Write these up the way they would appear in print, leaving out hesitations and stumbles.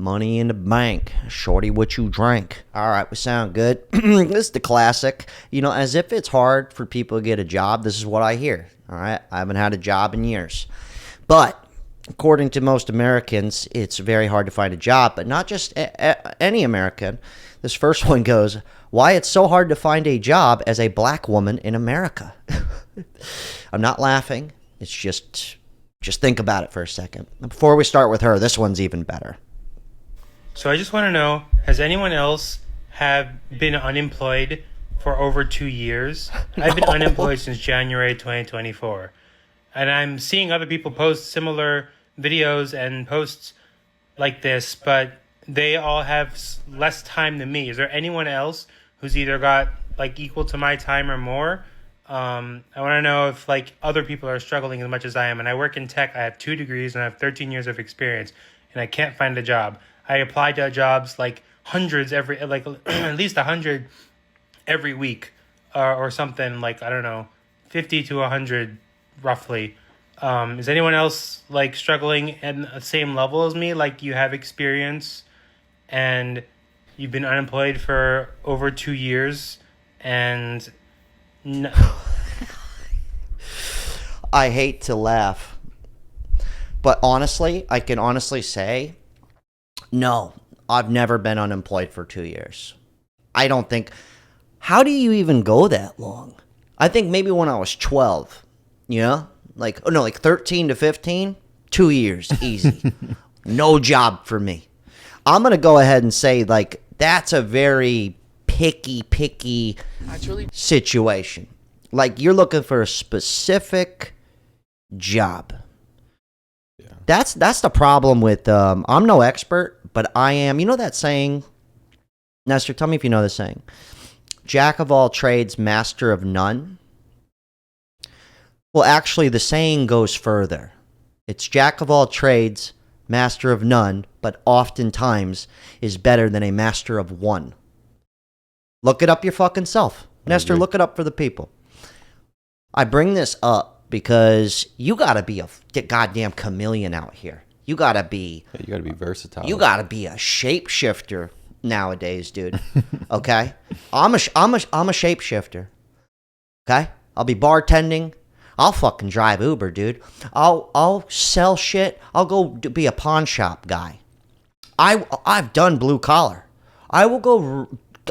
Money in the bank. Shorty, what you drank? All right, we sound good. This is the classic. You know, as if it's hard for people to get a job, this is what I hear. All right, I haven't had a job in years. But according to most Americans, it's very hard to find a job. But not just any American. This first one goes, why it's so hard to find a job as a black woman in America. I'm not laughing. It's just think about it for a second. Before we start with her, this one's even better. So I just want to know, has anyone else have been unemployed for over 2 years? I've been unemployed since January 2024. And I'm seeing other people post similar videos and posts like this, but they all have less time than me. Is there anyone else who's either got like equal to my time or more? I want to know if like other people are struggling as much as I am. And I work in tech. I have 2 degrees and I have 13 years of experience, and I can't find a job. I apply to jobs like hundreds at least 100 every week, or something like, I don't know, 50 to 100 roughly. Is anyone else like struggling at the same level as me? Like you have experience and you've been unemployed for over 2 years and no. I hate to laugh, but honestly, I can honestly say, no, I've never been unemployed for 2 years. I don't think. How do you even go that long? I think maybe when I was 12, like 13 to 15, 2 years, easy. No job for me. I'm going to go ahead and say, like, that's a very picky situation. Like, you're looking for a specific job. Yeah. That's the problem with, I'm no expert, but I am, you know that saying, Nestor, tell me if you know this saying, jack of all trades, master of none? Well, actually, the saying goes further. It's jack of all trades, master of none, but oftentimes is better than a master of one. Look it up your fucking self. Nestor, look it up for the people. I bring this up because you got to be a goddamn chameleon out here. You got to be... Yeah, you got to be versatile. You got to be a shapeshifter nowadays, dude. Okay? I'm a shapeshifter. Okay? I'll be bartending. I'll fucking drive Uber, dude. I'll sell shit. I'll go be a pawn shop guy. I've done blue collar. I will go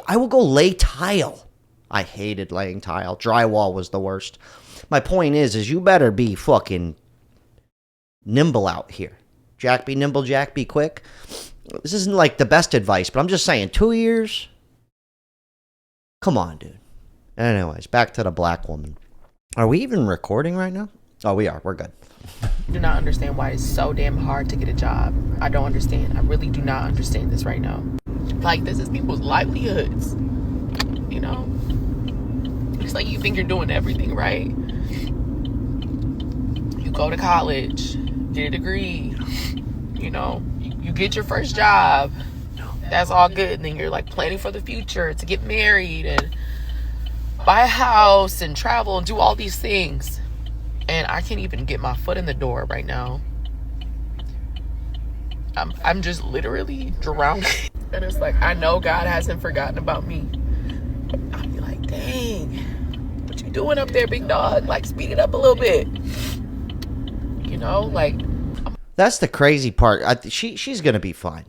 lay tile. I hated laying tile. Drywall was the worst. My point is you better be fucking nimble out here. Jack be nimble, Jack be quick. This isn't like the best advice, but I'm just saying, 2 years? Come on, dude. Anyways, back to the black woman. Are we even recording right now? Oh, we are. We're good. I do not understand why it's so damn hard to get a job. I don't understand. I really do not understand this right now. Like, this is people's livelihoods. You know? It's like you think you're doing everything right. You go to college, get a degree, you get your first job. That's all good. And then you're like planning for the future, to get married and buy a house and travel and do all these things. And I can't even get my foot in the door right now. I'm just literally drowning. And it's like, I know God hasn't forgotten about me. I'll be like, dang, what you doing up there, big dog? Like, speed it up a little bit. That's the crazy part. She's gonna be fine.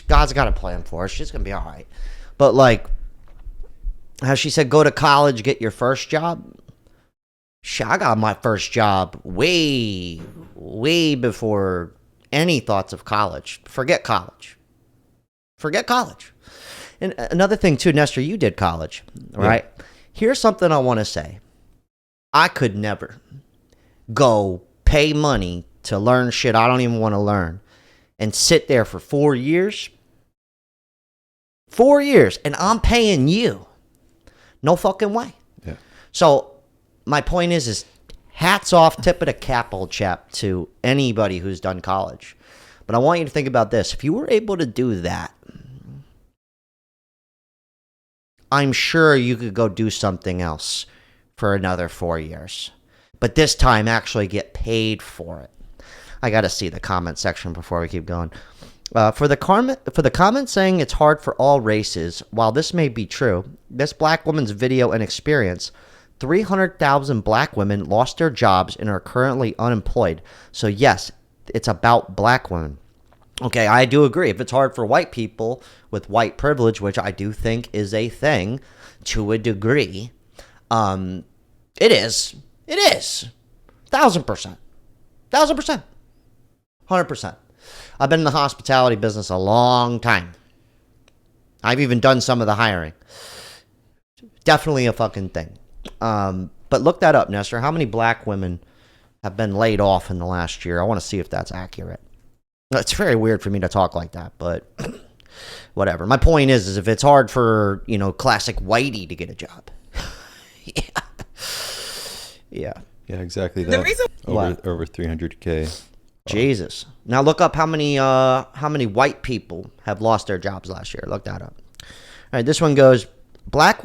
God's got a plan for her. She's gonna be all right. But like, how she said, go to college, get your first job. I got my first job way before any thoughts of college. Forget college. And another thing too, Nestor, you did college, right? Yeah. Here's something I want to say. I could never go pay money to learn shit I don't even want to learn and sit there for 4 years. 4 years, and I'm paying you. No fucking way. Yeah. So my point is hats off, tip of the cap, old chap, to anybody who's done college. But I want you to think about this. If you were able to do that, I'm sure you could go do something else for another 4 years. But this time actually get paid for it. I got to see the comment section before we keep going. For the comment saying it's hard for all races, while this may be true, this black woman's video and experience, 300,000 black women lost their jobs and are currently unemployed. So yes, it's about black women. Okay, I do agree. If it's hard for white people with white privilege, which I do think is a thing to a degree, it is. It is. 1,000%. 1,000%. 100%. I've been in the hospitality business a long time. I've even done some of the hiring. Definitely a fucking thing. But look that up, Nestor. How many black women have been laid off in the last year? I want to see if that's accurate. It's very weird for me to talk like that, but whatever. My point is if it's hard for, classic whitey to get a job. Yeah. Yeah, exactly that. Over 300K. Jesus. Now look up how many white people have lost their jobs last year. Look that up. All right, this one goes, black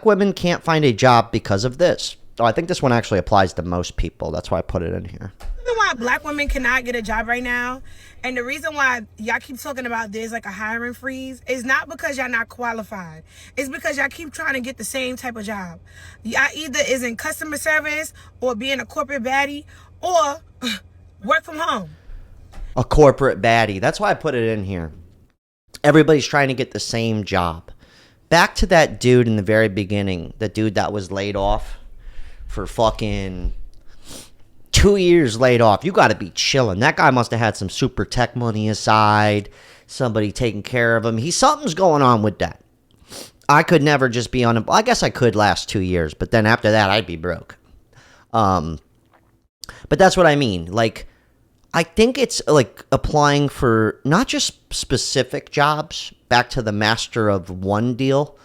women can't find a job because of this. Oh, I think this one actually applies to most people. That's why I put it in here. The reason why black women cannot get a job right now, and the reason why y'all keep talking about there's like a hiring freeze, is not because y'all not qualified. It's because y'all keep trying to get the same type of job. Y'all either is in customer service or being a corporate baddie or work from home. A corporate baddie. That's why I put it in here. Everybody's trying to get the same job. Back to that dude in the very beginning, the dude that was laid off for fucking 2 years laid off. You got to be chilling. That guy must have had some super tech money aside, somebody taking care of him. Something's going on with that. I could never just be on. I guess I could last 2 years, but then after that, I'd be broke. But that's what I mean. Like, I think it's like applying for not just specific jobs. Back to the master of one deal,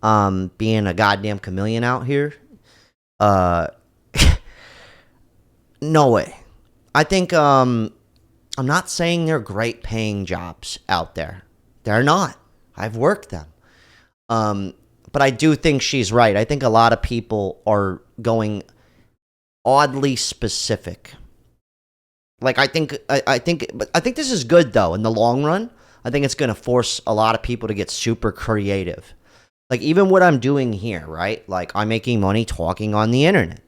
being a goddamn chameleon out here. No way. I think I'm not saying they're great paying jobs out there. They're not. I've worked them. But I do think she's right. I think a lot of people are going oddly specific. Like I think this is good though in the long run. I think it's going to force a lot of people to get super creative. Like even what I'm doing here, right? Like I'm making money talking on the internet.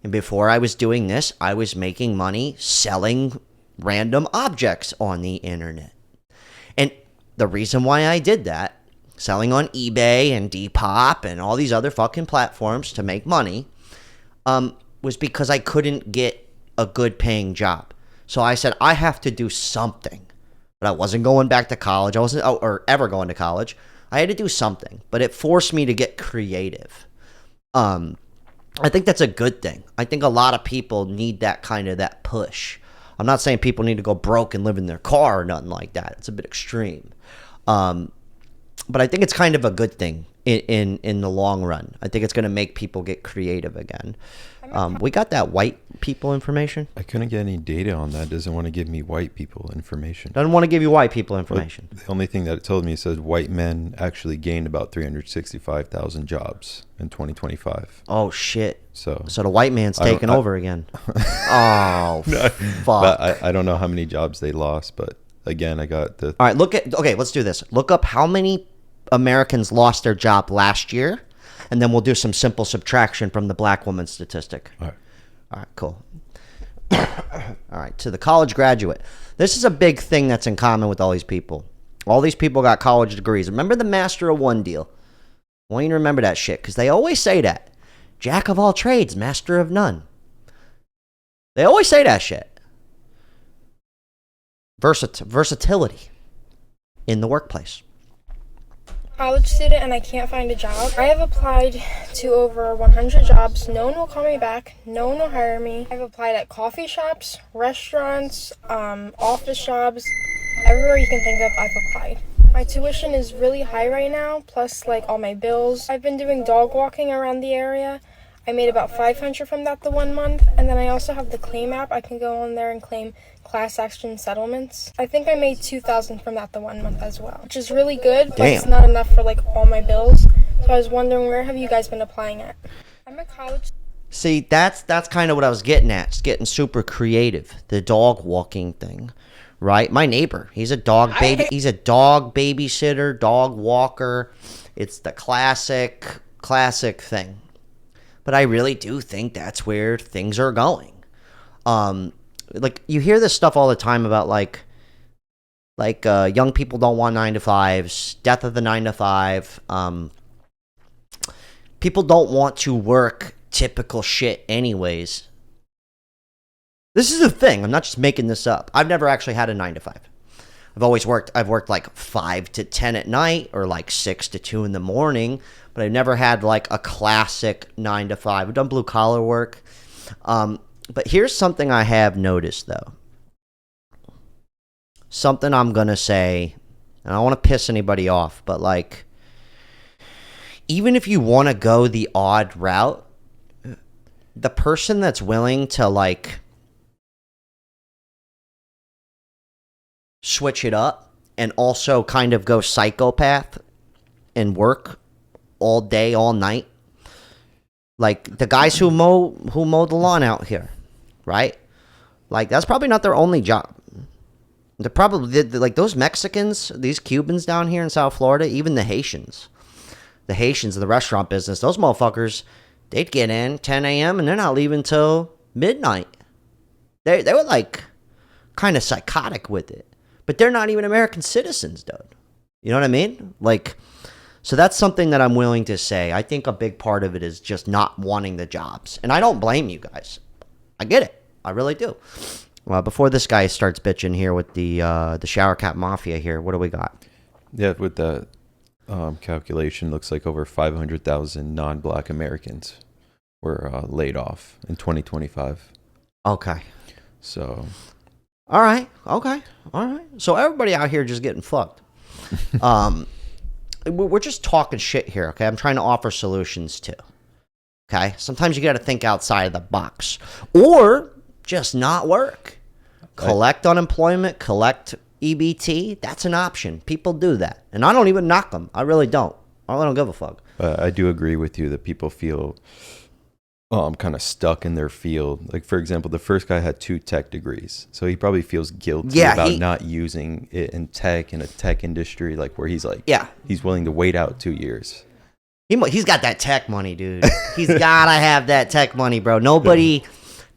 And before I was doing this, I was making money selling random objects on the internet. And the reason why I did that, selling on eBay and Depop and all these other fucking platforms to make money, was because I couldn't get a good paying job. So I said, I have to do something. But I wasn't going back to college. I wasn't or ever going to college. I had to do something. But it forced me to get creative. I think that's a good thing. I think a lot of people need that push. I'm not saying people need to go broke and live in their car or nothing like that. It's a bit extreme. But I think it's kind of a good thing in the long run. I think it's going to make people get creative again. We got that white people information. I couldn't get any data on that. It doesn't want to give me white people information. Doesn't want to give you white people information. But the only thing that it told me says white men actually gained about 365,000 jobs in 2025. Oh shit! So the white man's taking over again. Oh no, fuck! But I don't know how many jobs they lost. But again, I got the. All right, let's do this. Look up how many Americans lost their job last year. And then we'll do some simple subtraction from the black woman statistic. All right, cool. All right, to the college graduate. This is a big thing that's in common with all these people. All these people got college degrees. Remember the master of one deal? I want you to remember that shit because they always say that. Jack of all trades, master of none. They always say that shit. Versatility in the workplace. College student and I can't find a job. I have applied to over 100 jobs. No one will call me back. No one will hire me. I've applied at coffee shops, restaurants, office jobs. Everywhere you can think of, I've applied. My tuition is really high right now, plus like all my bills. I've been doing dog walking around the area. I made about $500 from that the 1 month. And then I also have the claim app. I can go on there and claim class action settlements. I think I made $2,000 from that the 1 month as well, which is really good, but it's not enough for like all my bills. So I was wondering, where have you guys been applying at? I'm at college. See, that's kind of what I was getting at. It's getting super creative. The dog walking thing, right? My neighbor, he's a dog babysitter, dog walker. It's the classic thing. But I really do think that's where things are going. Like you hear this stuff all the time about like young people don't want 9-to-5s, death of the 9-to-5. People don't want to work typical shit anyways. This is a thing. I'm not just making this up. I've never actually had a 9-to-5. I've worked like 5 to 10 at night or like 6 to 2 in the morning, but I've never had like a classic 9-to-5. I've done blue collar work. But here's something I have noticed though. Something I'm going to say, and I don't want to piss anybody off, but like, even if you want to go the odd route, the person that's willing to like switch it up and also kind of go psychopath and work all day, all night, like the guys who mow the lawn out here, right? Like that's probably not their only job. They're probably like those Mexicans, these Cubans down here in South Florida, even the Haitians of the restaurant business, those motherfuckers, they'd get in 10 a.m. and they're not leaving till midnight. They were like kind of psychotic with it, but they're not even American citizens, dude. You know what I mean? Like, so that's something that I'm willing to say. I think a big part of it is just not wanting the jobs, and I don't blame you guys. I get it. I really do. Before this guy starts bitching here with the shower cap mafia here, what do we got? Yeah, with the calculation, looks like over 500,000 non-black Americans were laid off in 2025. Okay. So. All right. Okay. All right. So everybody out here just getting fucked. We're just talking shit here, okay? I'm trying to offer solutions too. Okay? Sometimes you got to think outside of the box. Or just not work. Collect unemployment, collect EBT. That's an option. People do that. And I don't even knock them. I really don't. I really don't give a fuck. I do agree with you that people feel kind of stuck in their field. Like, for example, the first guy had 2 tech degrees. So he probably feels guilty about not using it in tech, in a tech industry, like where he's like, he's willing to wait out 2 years. He's got that tech money, dude. He's got to have that tech money, bro. Nobody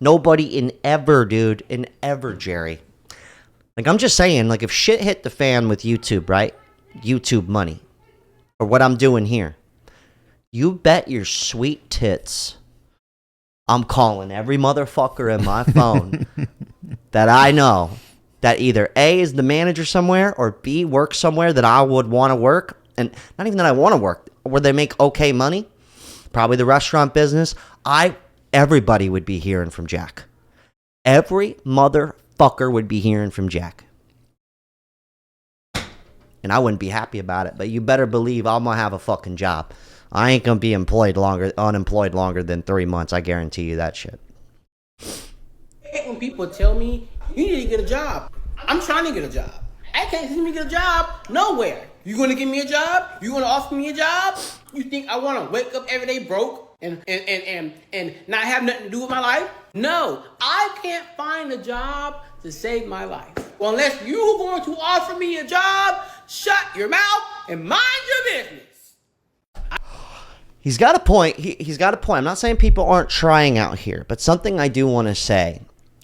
in ever, dude, in ever, Jerry. Like, I'm just saying, like, if shit hit the fan with YouTube, right? YouTube money. Or what I'm doing here. You bet your sweet tits I'm calling every motherfucker in my phone that I know that either A, is the manager somewhere, or B, works somewhere that I would want to work. And not even that I want to work, where they make okay money. Probably the restaurant business. Everybody would be hearing from Jack. Every motherfucker would be hearing from Jack. And I wouldn't be happy about it, but you better believe I'm going to have a fucking job. I ain't going to be unemployed longer than 3 months. I guarantee you that shit. When people tell me, you need to get a job. I'm trying to get a job. I can't see me get a job nowhere. You going to give me a job? You going to offer me a job? You think I want to wake up every day broke? And not have nothing to do with my life? No, I can't find a job to save my life. Well, unless you're going to offer me a job, shut your mouth and mind your business. He's got a point. He's got a point. I'm not saying people aren't trying out here, but something I do want to say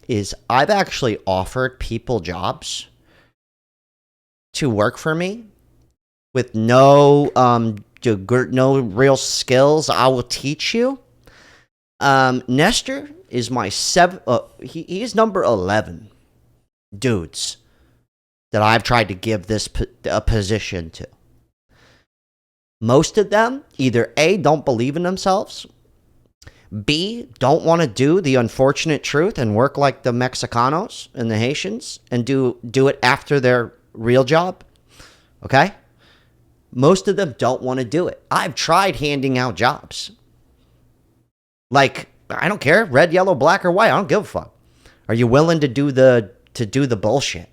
is I've actually offered people jobs to work for me with no real skills. I will teach you. Nestor is my he's number 11 dudes that I've tried to give this a position to. Most of them either A, don't believe in themselves, B, don't want to do the unfortunate truth and work like the Mexicanos and the Haitians and do it after their real job. Okay? Most of them don't want to do it. I've tried handing out jobs. Like, I don't care, red, yellow, black, or white. I don't give a fuck. Are you willing to do the bullshit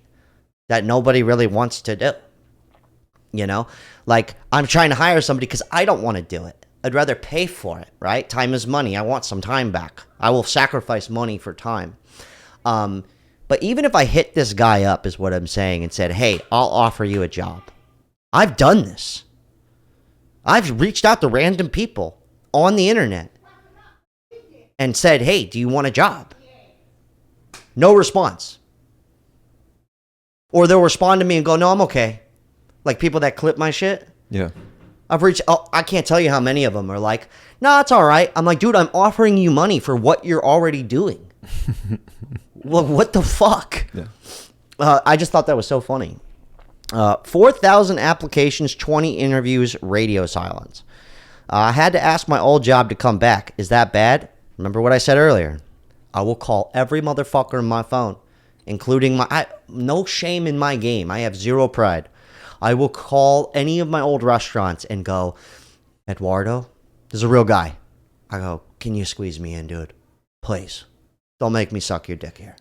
that nobody really wants to do? You know, like I'm trying to hire somebody because I don't want to do it. I'd rather pay for it, right? Time is money. I want some time back. I will sacrifice money for time. But But even if I hit this guy up, is what I'm saying, and said, hey, I'll offer you a job. I've done this. I've reached out to random people on the internet and said, hey, do you want a job? No response. Or they'll respond to me and go, no, I'm okay. Like people that clip my shit. Yeah. I can't tell you how many of them are like, no, it's all right. I'm like, dude, I'm offering you money for what you're already doing. Well, what the fuck? Yeah. I just thought that was so funny. 4,000 applications, 20 interviews, radio silence. I had to ask my old job to come back. Is that bad? Remember what I said earlier. I will call every motherfucker in my phone, including no shame in my game. I have zero pride. I will call any of my old restaurants and go, Eduardo, this is a real guy. I go, can you squeeze me in, dude? Please. Don't make me suck your dick here.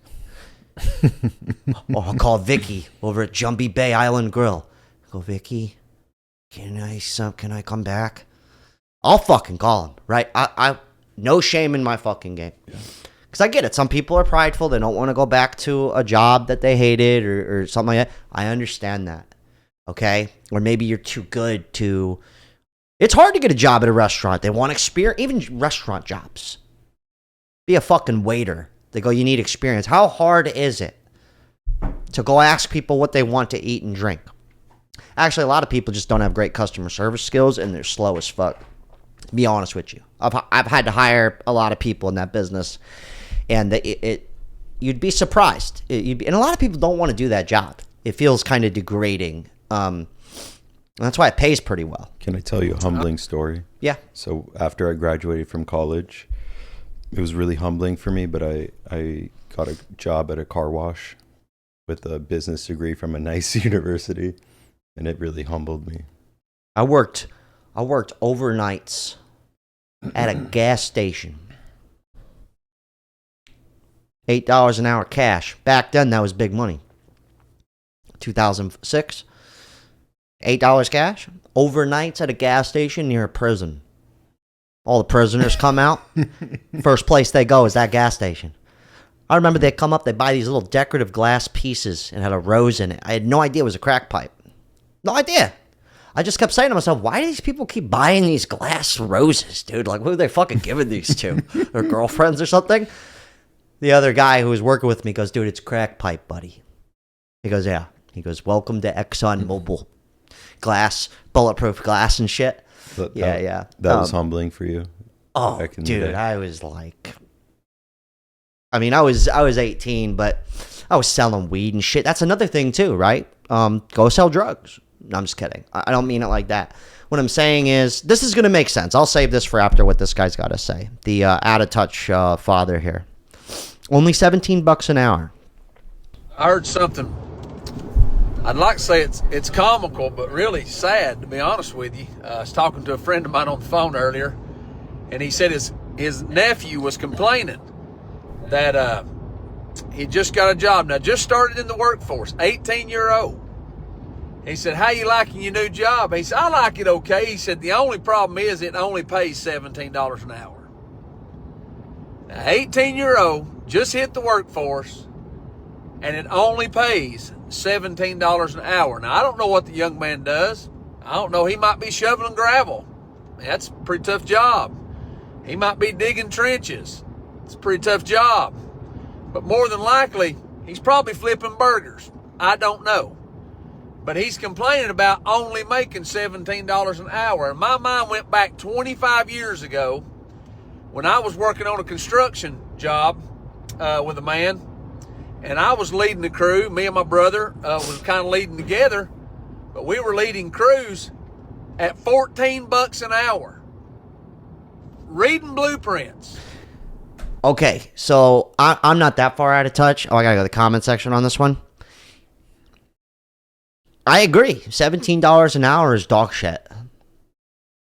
Or I'll call Vicky over at Jumbie Bay Island Grill. I go, Vicky, can I come back? I'll fucking call him, right? I no shame in my fucking game. Because I get it. Some people are prideful. They don't want to go back to a job that they hated or something like that. I understand that. Okay? Or maybe you're too good to... It's hard to get a job at a restaurant. They want experience. Even restaurant jobs. Be a fucking waiter. They go, you need experience. How hard is it to go ask people what they want to eat and drink? Actually, a lot of people just don't have great customer service skills and they're slow as fuck. To be honest with you. I've had to hire a lot of people in that business, and you'd be surprised. And a lot of people don't want to do that job. It feels kind of degrading. That's why it pays pretty well. Can I tell you a humbling story? Yeah. So after I graduated from college, it was really humbling for me, but I got a job at a car wash with a business degree from a nice university, and it really humbled me. I worked overnights at a gas station. $8 an hour cash. Back then, that was big money. 2006. $8 cash. Overnights at a gas station near a prison. All the prisoners come out. First place they go is that gas station. I remember they come up, they buy these little decorative glass pieces and had a rose in it. I had no idea it was a crack pipe. No idea. I just kept saying to myself, why do these people keep buying these glass roses, dude? Like, who are they fucking giving these to? Their girlfriends or something? The other guy who was working with me goes, dude, it's crack pipe, buddy. He goes, yeah. He goes, welcome to Exxon Mobil. Glass, bulletproof glass and shit. Yeah. That was humbling for you. Oh, dude, I was like... I mean, I was 18, but I was selling weed and shit. That's another thing, too, right? Go sell drugs. No, I'm just kidding. I don't mean it like that. What I'm saying is, this is going to make sense. I'll save this for after what this guy's got to say. The out-of-touch father here. Only $17 an hour. I heard something. I'd like to say it's comical, but really sad, to be honest with you. I was talking to a friend of mine on the phone earlier, and he said his nephew was complaining that he just got a job. Now, just started in the workforce, 18-year-old. He said, how you liking your new job? He said, I like it okay. He said, the only problem is it only pays $17 an hour. Now, 18-year-old, just hit the workforce, and it only pays $17 an hour. Now, I don't know what the young man does. I don't know. He might be shoveling gravel. That's a pretty tough job. He might be digging trenches. It's a pretty tough job. But more than likely, he's probably flipping burgers. I don't know. But he's complaining about only making $17 an hour. And my mind went back 25 years ago when I was working on a construction job with a man. And I was leading the crew. Me and my brother was kind of leading together. But we were leading crews at $14 an hour. Reading blueprints. Okay, so I'm not that far out of touch. Oh, I gotta go to the comment section on this one. I agree. $17 an hour is dog shit.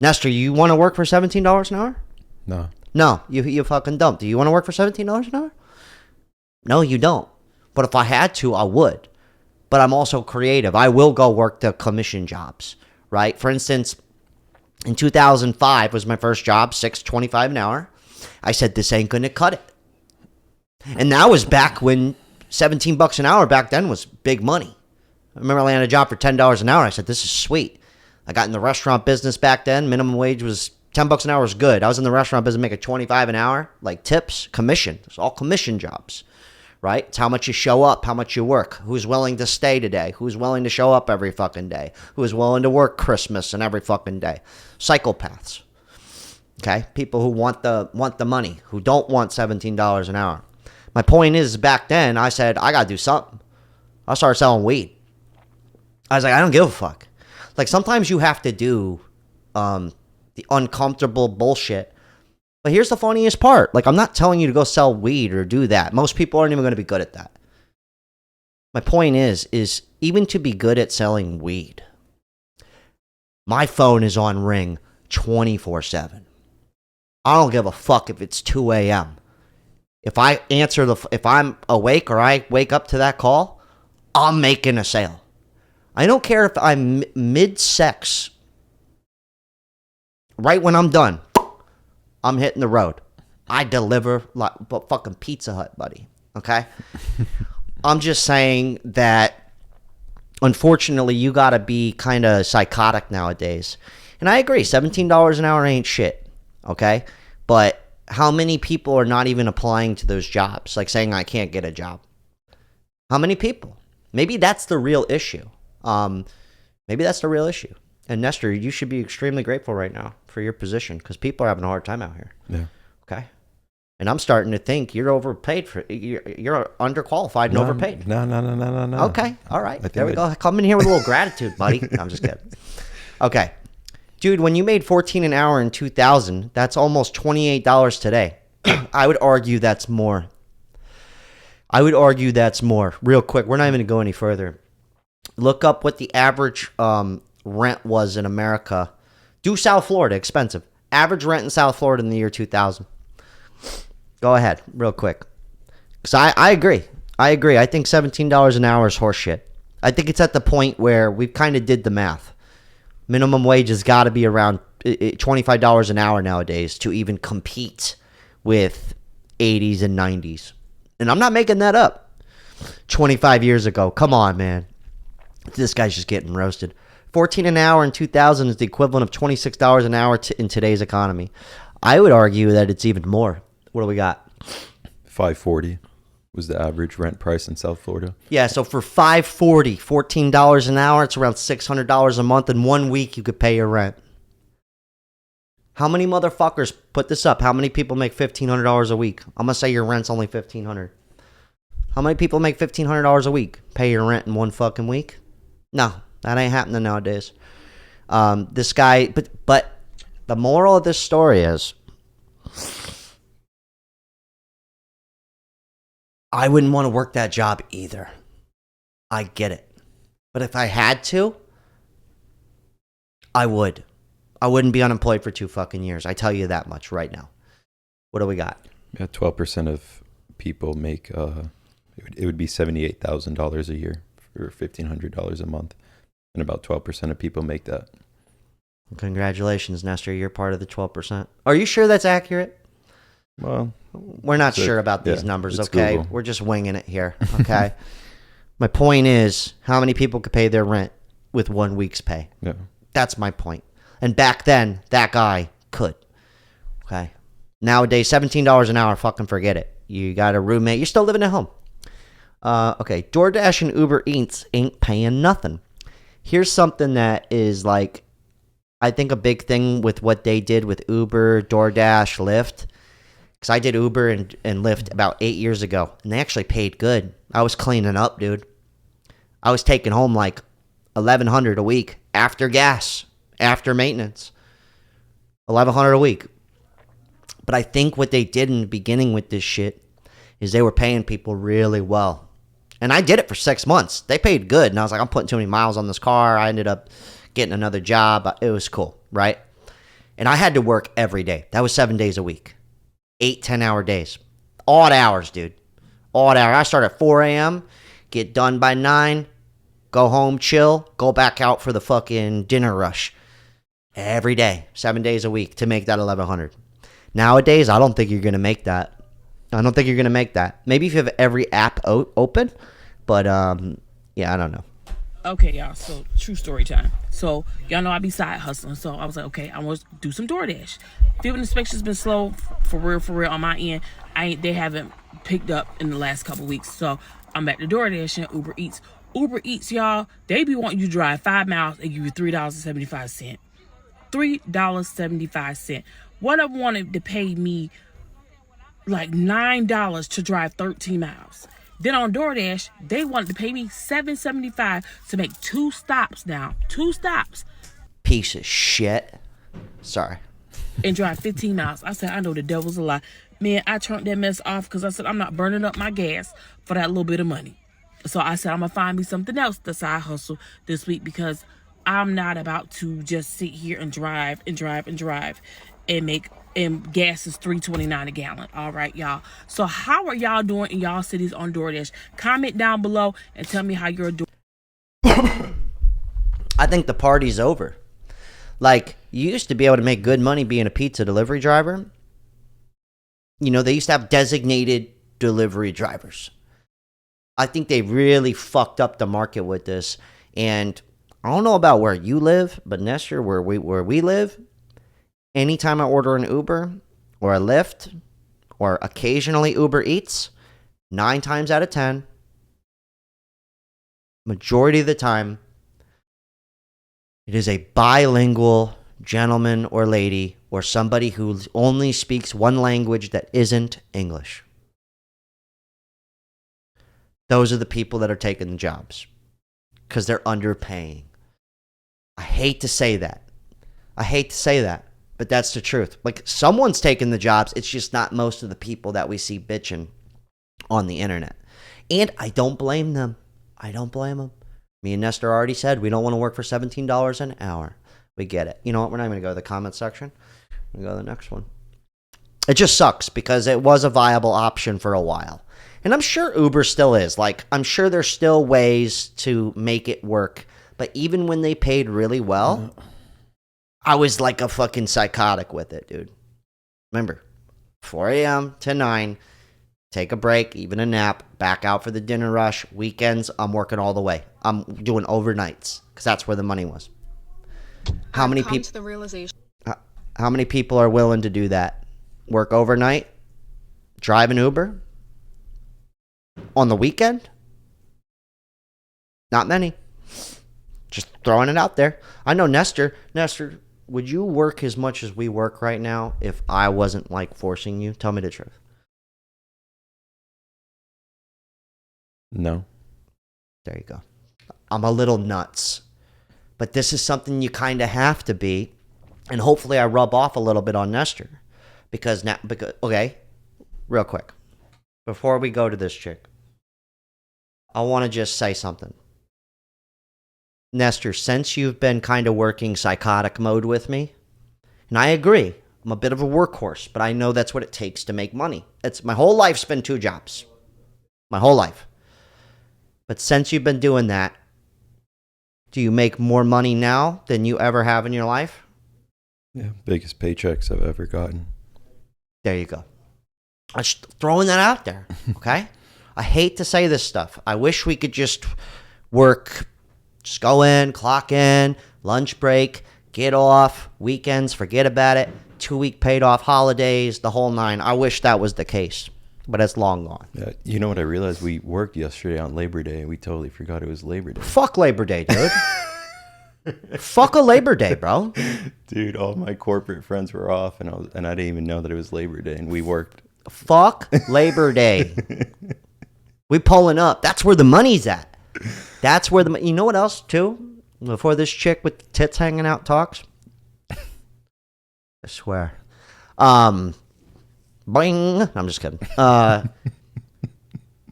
Nestor, you want to work for $17 an hour? No. No, you fucking don't. Do you want to work for $17 an hour? No, you don't. But if I had to, I would. But I'm also creative. I will go work the commission jobs, right? For instance, in 2005 was my first job, $6.25 an hour. I said, this ain't going to cut it. And that was back when $17 an hour back then was big money. I remember I landed a job for $10 an hour. I said, this is sweet. I got in the restaurant business back then. Minimum wage was $10 an hour was good. I was in the restaurant business making $25 an hour, like tips, commission. It's all commission jobs, right? It's how much you show up, how much you work, who's willing to stay today, who's willing to show up every fucking day, who is willing to work Christmas and every fucking day. Psychopaths, okay? People who want the money, who don't want $17 an hour. My point is, back then, I said, I got to do something. I started selling weed. I was like, I don't give a fuck. Like, sometimes you have to do the uncomfortable bullshit. But here's the funniest part. Like, I'm not telling you to go sell weed or do that. Most people aren't even going to be good at that. My point is even to be good at selling weed, my phone is on ring 24/7. I don't give a fuck if it's 2 a.m. If I'm awake or I wake up to that call, I'm making a sale. I don't care if I'm mid-sex. Right when I'm done, I'm hitting the road. I deliver like fucking Pizza Hut, buddy. Okay? I'm just saying that, unfortunately, you got to be kind of psychotic nowadays. And I agree, $17 an hour ain't shit. Okay? But how many people are not even applying to those jobs? Like saying, I can't get a job. How many people? Maybe that's the real issue. Maybe that's the real issue. And Nestor, you should be extremely grateful right now for your position because people are having a hard time out here. Yeah. Okay. And I'm starting to think you're overpaid you're underqualified and overpaid. No. Okay. All right. There we go. Come in here with a little gratitude, buddy. No, I'm just kidding. Okay. Dude, when you made $14 an hour in 2000, that's almost $28 today. I would argue that's more. Real quick. We're not even going to go any further. Look up what the average rent was in America. Do South Florida, expensive. Average rent in South Florida in the year 2000. Go ahead, real quick. Because I agree. I think $17 an hour is horseshit. I think it's at the point where we've kind of did the math. Minimum wage has got to be around $25 an hour nowadays to even compete with 80s and 90s. And I'm not making that up. 25 years ago. Come on, man. This guy's just getting roasted. $14 an hour in 2000 is the equivalent of $26 an hour in today's economy. I would argue that it's even more. What do we got? $540 was the average rent price in South Florida. Yeah, so for $540, $14 an hour, it's around $600 a month. In 1 week, you could pay your rent. How many motherfuckers put this up? How many people make $1,500 a week? I'm going to say your rent's only $1,500. How many people make $1,500 a week? Pay your rent in 1 fucking week? No, that ain't happening nowadays. This guy, but the moral of this story is, I wouldn't want to work that job either. I get it. But if I had to, I would. I wouldn't be unemployed for 2 fucking years. I tell you that much right now. What do we got? Yeah, 12% of people make, it would be $78,000 a year for $1,500 a month. And about 12% of people make that. Congratulations, Nestor. You're part of the 12%. Are you sure that's accurate? Well, we're not sure about these numbers, okay? Google. We're just winging it here, okay? My point is, how many people could pay their rent with 1 week's pay? Yeah. That's my point. And back then, that guy could, okay? Nowadays, $17 an hour, fucking forget it. You got a roommate. You're still living at home. Okay, DoorDash and Uber Eats ain't paying nothing. Here's something that is like, I think a big thing with what they did with Uber, DoorDash, Lyft. Because I did Uber and Lyft about 8 years ago, and they actually paid good. I was cleaning up, dude. I was taking home like $1,100 a week after gas, after maintenance. $1,100 a week. But I think what they did in the beginning with this shit is they were paying people really well. And I did it for 6 months. They paid good. And I was like, I'm putting too many miles on this car. I ended up getting another job. It was cool, right? And I had to work every day. That was 7 days a week. 8, 10-hour days. Odd hours, dude. Odd hours. I start at 4 a.m., get done by 9, go home, chill, go back out for the fucking dinner rush. Every day, 7 days a week to make that $1,100. Nowadays, I don't think you're going to make that. I don't think you're going to make that. Maybe if you have every app open, but yeah, I don't know. Okay, y'all. So, true story time. So, y'all know I be side hustling. So, I was like, okay, I want to do some DoorDash. Field inspection's been slow for real on my end. They haven't picked up in the last couple weeks. So, I'm back to DoorDash and Uber Eats. Uber Eats, y'all, they be wanting you to drive 5 miles and give you $3.75. $3.75. One of them wanted to pay me like $9 to drive 13 miles. Then on DoorDash, they wanted to pay me $7.75 to make 2 stops now. 2 stops. Piece of shit. Sorry. And drive 15 miles. I said, I know the devil's a lie. Man, I turned that mess off because I said, I'm not burning up my gas for that little bit of money. So I said, I'm going to find me something else to side hustle this week because I'm not about to just sit here and drive and make, and gas is $3.29 a gallon. All right, y'all. So how are y'all doing in y'all cities on DoorDash? Comment down below and tell me how you're doing. I think the party's over. Like, you used to be able to make good money being a pizza delivery driver. You know, they used to have designated delivery drivers. I think they really fucked up the market with this. And I don't know about where you live, but Nestor, where we live, anytime I order an Uber or a Lyft or occasionally Uber Eats, 9 times out of 10, majority of the time, it is a bilingual gentleman or lady or somebody who only speaks one language that isn't English. Those are the people that are taking the jobs because they're underpaying. I hate to say that. But that's the truth. Like, someone's taking the jobs. It's just not most of the people that we see bitching on the internet. And I don't blame them. Me and Nestor already said we don't want to work for $17 an hour. We get it. You know what? We're not going to go to the comment section. We're going to go to the next one. It just sucks because it was a viable option for a while. And I'm sure Uber still is. Like, I'm sure there's still ways to make it work. But even when they paid really well, I was like a fucking psychotic with it, dude. Remember, 4 a.m. to 9, take a break, even a nap, back out for the dinner rush. Weekends, I'm working all the way. I'm doing overnights because that's where the money was. How many people? The realization. How many people are willing to do that? Work overnight, drive an Uber on the weekend? Not many. Just throwing it out there. I know Nestor, would you work as much as we work right now if I wasn't like forcing you? Tell me the truth. No. There you go. I'm a little nuts. But this is something you kind of have to be. And hopefully I rub off a little bit on Nestor. Because okay, real quick. Before we go to this chick, I want to just say something. Nestor, since you've been kind of working psychotic mode with me, and I agree, I'm a bit of a workhorse, but I know that's what it takes to make money. It's my whole life's been 2 jobs. My whole life. But since you've been doing that, do you make more money now than you ever have in your life? Yeah, biggest paychecks I've ever gotten. There you go. I'm just throwing that out there, okay? I hate to say this stuff. I wish we could just work, just go in, clock in, lunch break, get off, weekends, forget about it, 2-week paid off holidays, the whole 9. I wish that was the case, but it's long gone. Yeah, you know what I realized? We worked yesterday on Labor Day, and we totally forgot it was Labor Day. Fuck Labor Day, dude. Fuck a Labor Day, bro. Dude, all my corporate friends were off, and I didn't even know that it was Labor Day, and we worked. Fuck Labor Day. We pulling up. That's where the money's at. That's where you know what else, too? Before this chick with the tits hanging out talks? I swear. Boing. I'm just kidding.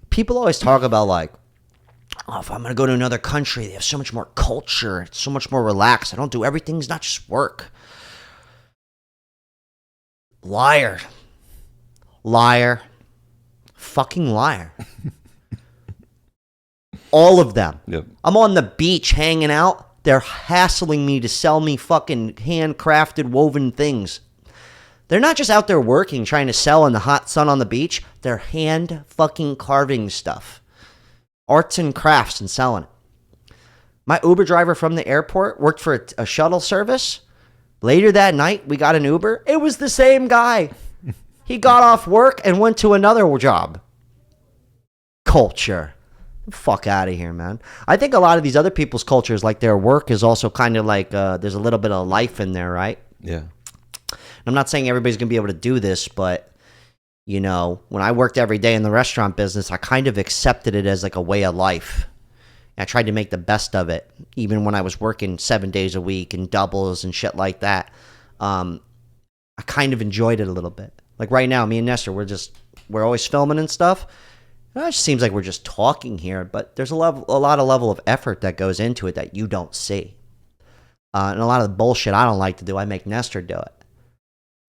People always talk about, like, oh, if I'm going to go to another country, they have so much more culture. It's so much more relaxed. I don't do everything. It's not just work. Liar. Fucking liar. All of them. Yep. I'm on the beach hanging out. They're hassling me to sell me fucking handcrafted woven things. They're not just out there working, trying to sell in the hot sun on the beach. They're hand fucking carving stuff. Arts and crafts and selling it. My Uber driver from the airport worked for a shuttle service. Later that night, we got an Uber. It was the same guy. He got off work and went to another job. Culture. Fuck out of here, man. I think a lot of these other people's cultures, like their work is also kind of like there's a little bit of life in there, right? Yeah. I'm not saying everybody's going to be able to do this, but, you know, when I worked every day in the restaurant business, I kind of accepted it as like a way of life. I tried to make the best of it, even when I was working 7 days a week and doubles and shit like that. I kind of enjoyed it a little bit. Like right now, me and Nestor, we're always filming and stuff. It just seems like we're just talking here, but there's a lot of level of effort that goes into it that you don't see. And a lot of the bullshit I don't like to do, I make Nestor do it.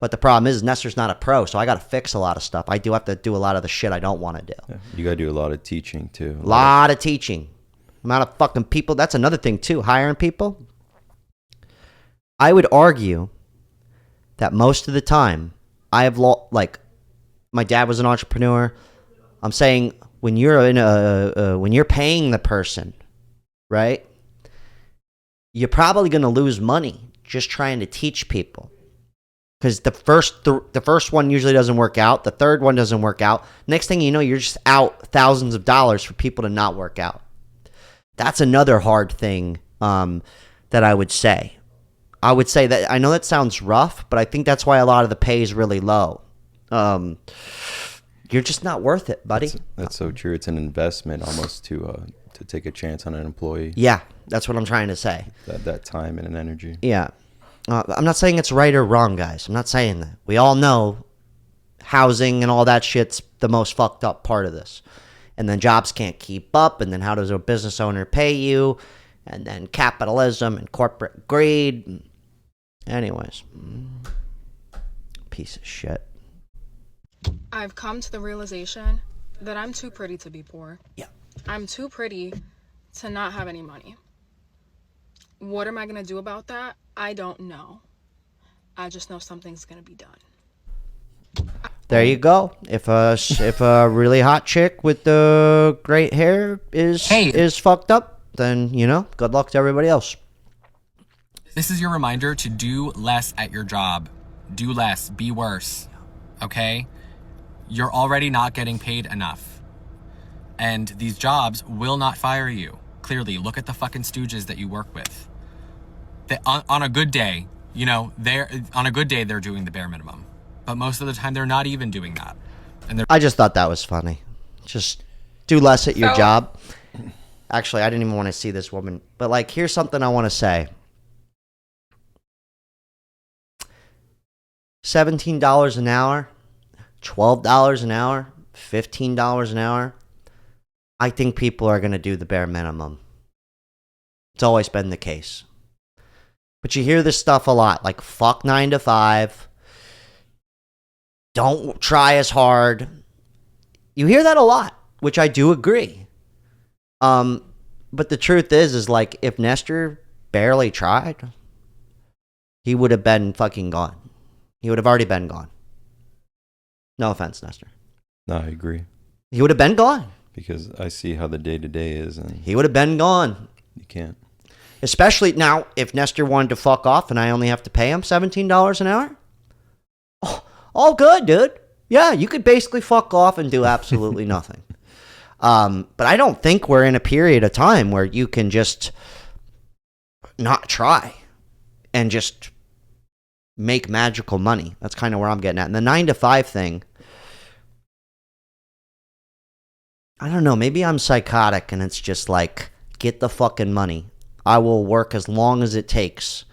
But the problem is Nestor's not a pro, so I got to fix a lot of stuff. I do have to do a lot of the shit I don't want to do. Yeah, you got to do a lot of teaching, too. A lot of teaching. Amount of fucking people. That's another thing, too. Hiring people. I would argue that most of the time, I have, like, my dad was an entrepreneur. I'm saying when you're when you're paying the person, right, you're probably going to lose money just trying to teach people. Because the first one usually doesn't work out. The third one doesn't work out. Next thing you know, you're just out thousands of dollars for people to not work out. That's another hard thing that I would say. I would say that, I know that sounds rough, but I think that's why a lot of the pay is really low. You're just not worth it, buddy. That's so true. It's an investment almost to take a chance on an employee. Yeah, that's what I'm trying to say. That time and an energy. Yeah. I'm not saying it's right or wrong, guys. I'm not saying that. We all know housing and all that shit's the most fucked up part of this. And then jobs can't keep up, and then how does a business owner pay you? And then capitalism and corporate greed. Anyways. Piece of shit. I've come to the realization that I'm too pretty to be poor. Yeah. I'm too pretty to not have any money. What am I going to do about that? I don't know. I just know something's going to be done. There you go. If a really hot chick with the great hair is fucked up, then, you know, good luck to everybody else. This is your reminder to do less at your job. Do less. Be worse. Okay? You're already not getting paid enough. And these jobs will not fire you. Clearly, look at the fucking stooges that you work with. On a good day, you know, they're doing the bare minimum. But most of the time, they're not even doing that. And I just thought that was funny. Just do less at your job. Actually, I didn't even want to see this woman. But, like, here's something I want to say. $17 an hour, $12 an hour, $15 an hour. I think people are going to do the bare minimum. It's always been the case. But you hear this stuff a lot, like fuck 9 to 5. Don't try as hard. You hear that a lot, which I do agree. But the truth is like if Nestor barely tried, he would have been fucking gone. He would have already been gone. No offense, Nestor. No, I agree. He would have been gone. Because I see how the day-to-day is. And he would have been gone. You can't. Especially now, if Nestor wanted to fuck off and I only have to pay him $17 an hour. Oh, all good, dude. Yeah, you could basically fuck off and do absolutely nothing. But I don't think we're in a period of time where you can just not try and just make magical money. That's kind of where I'm getting at. And the 9 to 5 thing, I don't know, maybe I'm psychotic and it's just like, get the fucking money. I will work as long as it takes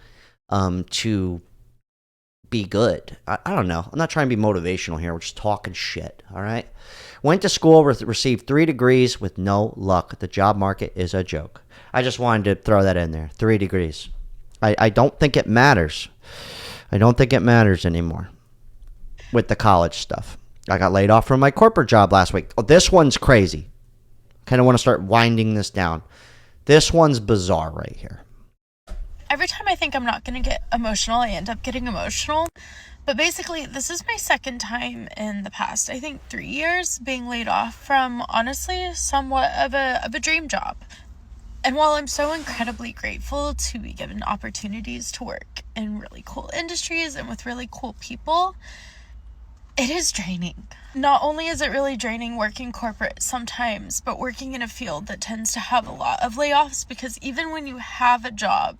to be good. I don't know. I'm not trying to be motivational here. We're just talking shit, all right? Went to school, received 3 degrees with no luck. The job market is a joke. I just wanted to throw that in there. 3 degrees. I don't think it matters. I don't think it matters anymore with the college stuff. I got laid off from my corporate job last week. Oh, this one's crazy. Kind of want to start winding this down. This one's bizarre right here. every time I think I'm not going to get emotional, I end up getting emotional. But basically, this is my second time in the past, I think 3 years, being laid off from, honestly, somewhat of a dream job. And while I'm so incredibly grateful to be given opportunities to work in really cool industries and with really cool people, it is draining. Not only is it really draining working corporate sometimes, but working in a field that tends to have a lot of layoffs, because even when you have a job,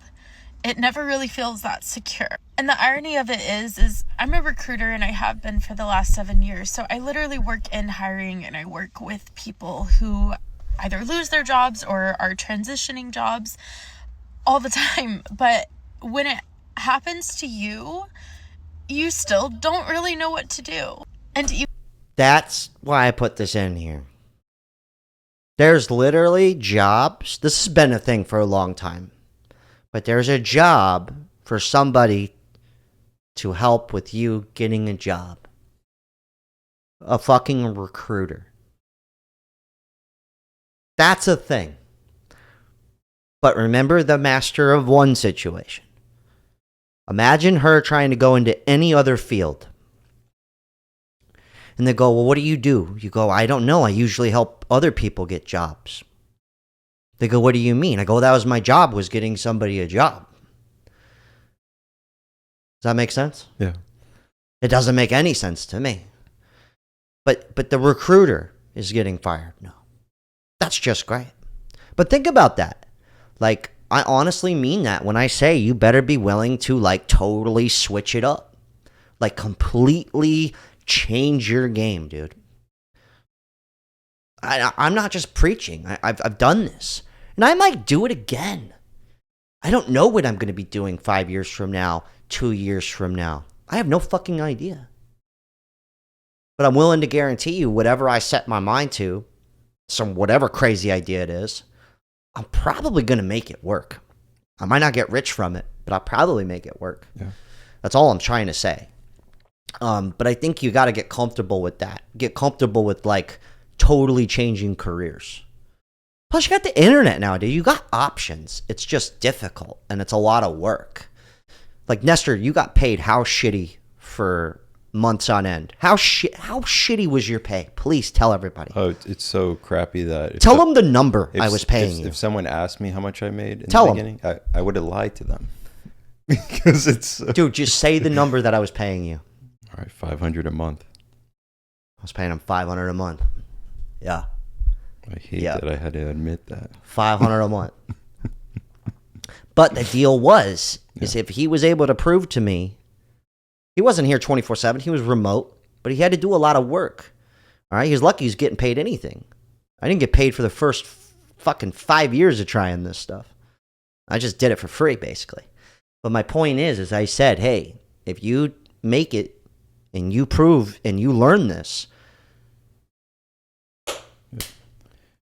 it never really feels that secure. And the irony of it is I'm a recruiter, and I have been for the last 7 years. So I literally work in hiring, and I work with people who either lose their jobs or are transitioning jobs all the time. But when it happens to you, you still don't really know what to do. That's why I put this in here. There's literally jobs. This has been a thing for a long time. But there's a job for somebody to help with you getting a job. A fucking recruiter. That's a thing. But remember the master of one situation. Imagine her trying to go into any other field. And they go, well, what do? You go, I don't know. I usually help other people get jobs. They go, what do you mean? I go, that was my job, was getting somebody a job. Does that make sense? Yeah. It doesn't make any sense to me. But the recruiter is getting fired. No. That's just great. But think about that. Like, I honestly mean that when I say you better be willing to, like, totally switch it up. Like, completely change your game, dude. I'm not just preaching. I've done this. And I might do it again. I don't know what I'm going to be doing 5 years from now, 2 years from now. I have no fucking idea. But I'm willing to guarantee you whatever I set my mind to, some whatever crazy idea it is, I'm probably going to make it work. I might not get rich from it, but I'll probably make it work. Yeah. That's all I'm trying to say. But I think you got to get comfortable with that. Get comfortable with, like, totally changing careers. Plus, you got the internet nowadays. You got options. It's just difficult, and it's a lot of work. Like, Nestor, you got paid how shitty for months on end? How shitty was your pay? Please tell everybody. Oh, it's so crappy that... Tell them the number I was paying you. If someone asked me how much I made in the beginning, I would have lied to them. Because it's... Dude, just say the number that I was paying you. All right, $500 a month. I was paying him $500 a month. Yeah. I hate that I had to admit that. $500 a month. But the deal was, is if he was able to prove to me, he wasn't here 24/7, he was remote, but he had to do a lot of work. All right, he was lucky he was getting paid anything. I didn't get paid for the first fucking 5 years of trying this stuff. I just did it for free, basically. But my point is I said, hey, if you make it and you prove and you learn this,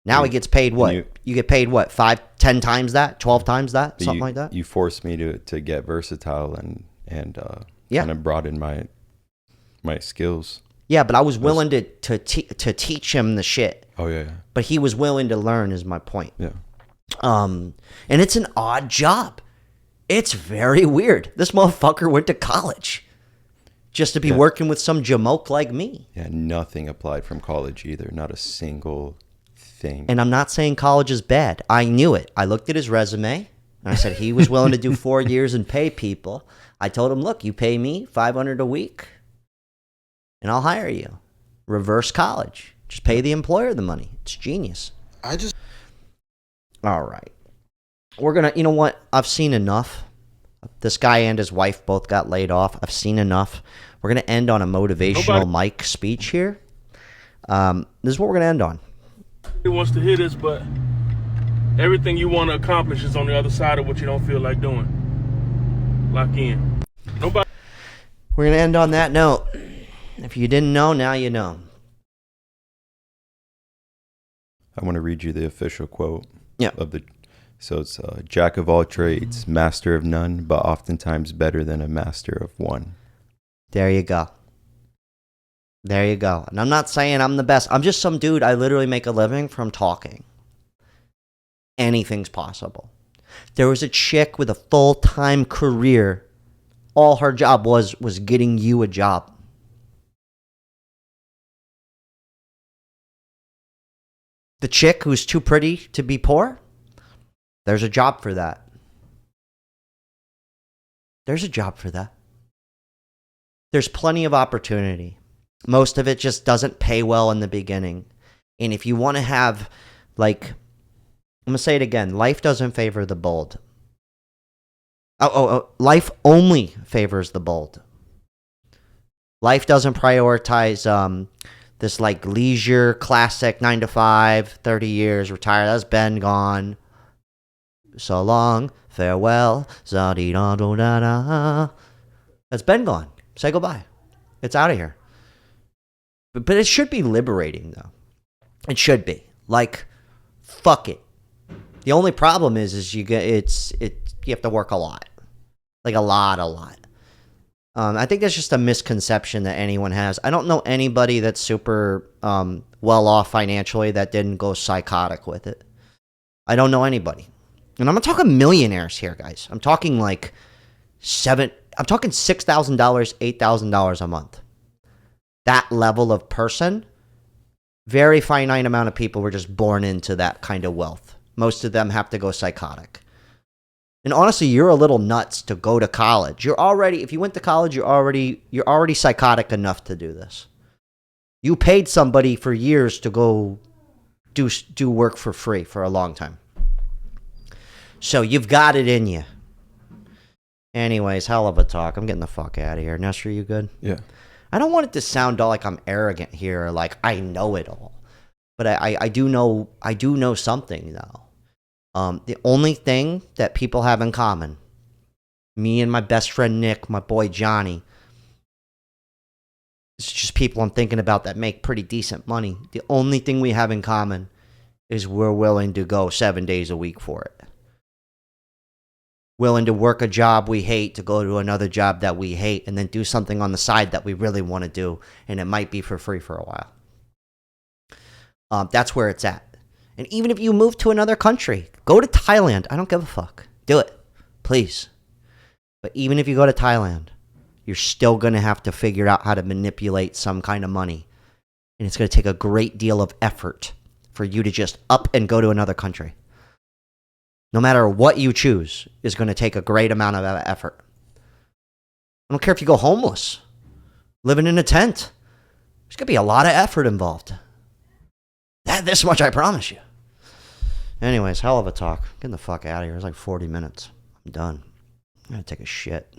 now he gets paid what? You get paid what? 5, 10 times that? 12 times that? Something like that? You forced me to get versatile and kind of broaden my skills. Yeah, but I was willing to teach him the shit. Oh, yeah. But he was willing to learn is my point. Yeah. And it's an odd job. It's very weird. This motherfucker went to college just to be working with some jamoke like me. Yeah, nothing applied from college either. Not a single thing. And I'm not saying college is bad. I knew it. I looked at his resume, and I said he was willing to do 4 years and pay people. I told him, look, you pay me $500 a week, and I'll hire you. Reverse college. Just pay the employer the money. It's genius. All right. We're going to, you know what? I've seen enough. This guy and his wife both got laid off. I've seen enough. We're going to end on a motivational Mike speech here. This is what we're going to end on. He wants to hear this, but everything you want to accomplish is on the other side of what you don't feel like doing. Lock in. Nobody. We're going to end on that note. If you didn't know, now you know. I want to read you the official quote. Yeah. So it's jack of all trades, master of none, but oftentimes better than a master of one. There you go. There you go. And I'm not saying I'm the best. I'm just some dude. I literally make a living from talking. Anything's possible. There was a chick with a full-time career. All her job was getting you a job. The chick who's too pretty to be poor, there's a job for that. There's a job for that. There's plenty of opportunity. Most of it just doesn't pay well in the beginning. And if you want to have, like, I'm going to say it again, life doesn't favor the bold. Life only favors the bold. Life doesn't prioritize this like leisure, classic 9 to 5, 30 years, retire. That's been gone. So long, farewell, za-dee-da-do-da-da. That's been gone. Say goodbye. It's out of here. But it should be liberating, though. It should be. Like, fuck it. The only problem is you have to work a lot. Like a lot. I think that's just a misconception that anyone has. I don't know anybody that's super well off financially that didn't go psychotic with it. I don't know anybody. And I'm not talking millionaires here, guys. I'm talking like $6,000, $8,000 a month. That level of person, very finite amount of people were just born into that kind of wealth. Most of them have to go psychotic. And honestly, you're a little nuts to go to college. If you went to college, you're already psychotic enough to do this. You paid somebody for years to go do work for free for a long time. So you've got it in you. Anyways, hell of a talk. I'm getting the fuck out of here. Nestor, you good? Yeah. I don't want it to sound all like I'm arrogant here, or like I know it all. But I do know something though. The only thing that people have in common, me and my best friend Nick, my boy Johnny, it's just people I'm thinking about that make pretty decent money. The only thing we have in common is we're willing to go 7 days a week for it. Willing to work a job we hate to go to another job that we hate and then do something on the side that we really want to do, and it might be for free for a while. That's where it's at. And even if you move to another country, go to Thailand. I don't give a fuck. Do it, please. But even if you go to Thailand, you're still going to have to figure out how to manipulate some kind of money. And it's going to take a great deal of effort for you to just up and go to another country. No matter what you choose is going to take a great amount of effort. I don't care if you go homeless, living in a tent. There's going to be a lot of effort involved. This much I promise you. Anyways, hell of a talk. Getting the fuck out of here. It's like 40 minutes. I'm done. I'm going to take a shit.